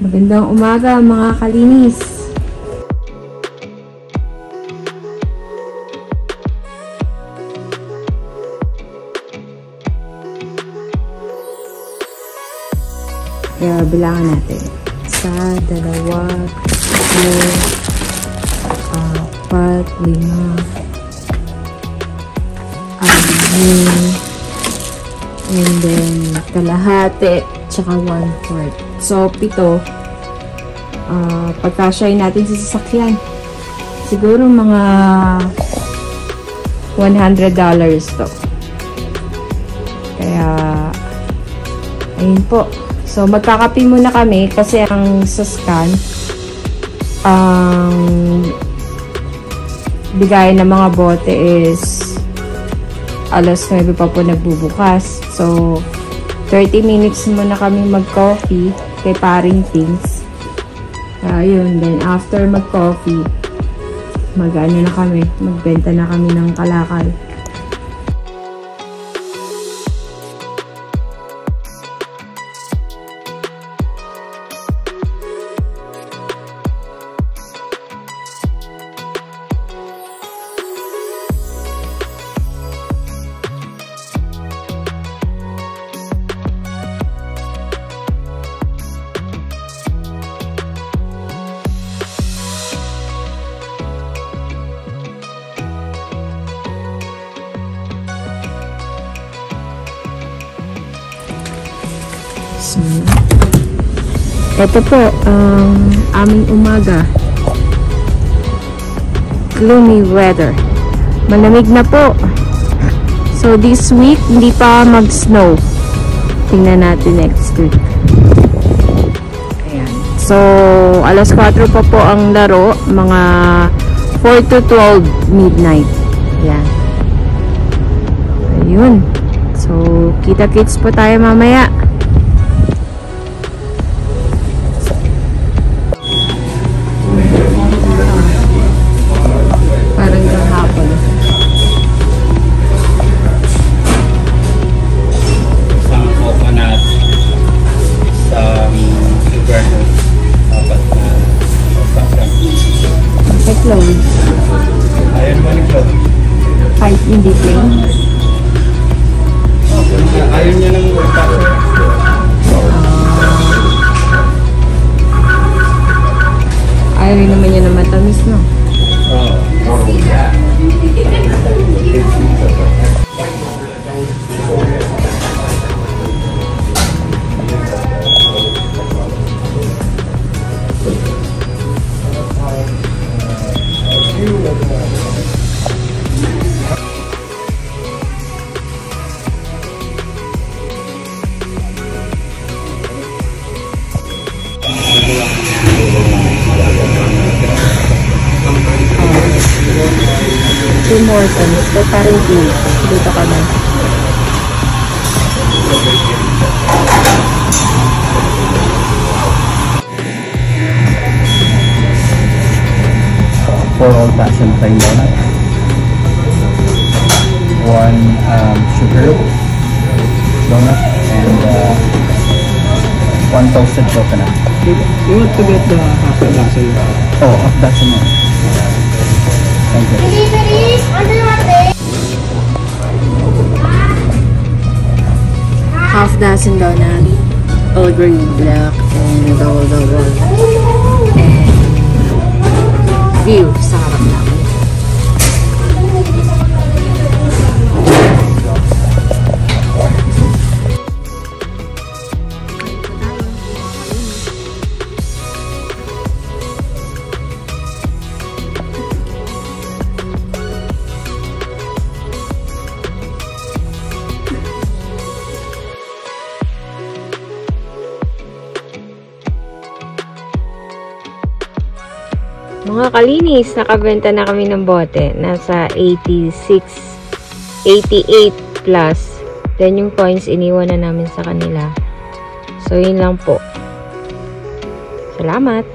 Magandang umaga mga kalinis. Kaya bilangan natin. 1, 2, 3, 4, 5, 6, and then kalahati, tsaka 1/4. So, 7. Pagkasyahin natin sa sasakyan. Siguro mga $100 to. Kaya, ayun po. So, magkakape muna kami kasi ang sa scan, ang bigay ng mga bote is alas 9 pa po nagbubukas. So, 30 minutes muna kami mag-coffee kay paring things. Ayun, then after mag-coffee, mag-ano na kami, magbenta na kami ng kalakal. So, ito po ang aming umaga. Gloomy weather. Malamig na po. So, this week, hindi pa mag-snow. Tingnan natin next week. Ayan. So, alas 4 pa po ang laro. Mga 4 to 12 midnight. Ayan. Ayun. So, kita-kits po tayo mamaya. Ayaw naman yung cloud. Kahit hindi plain. Ayaw niya ng tapos. Ayaw rin naman niya na matamis, no? Oo. Tim Hortons, pero parang dito kami. For old-fashioned plain donut. 1 sugar donut and 1 toasted coconut. You want to get the half a dozen? Oh, half dozen. Thank you. Half dozen donut, all green, black, and double. And view sa harap namin. Mga kalinis, nakabenta na kami ng bote. Nasa 86, 88 plus. Then yung coins, iniwan na namin sa kanila. So, yun lang po. Salamat!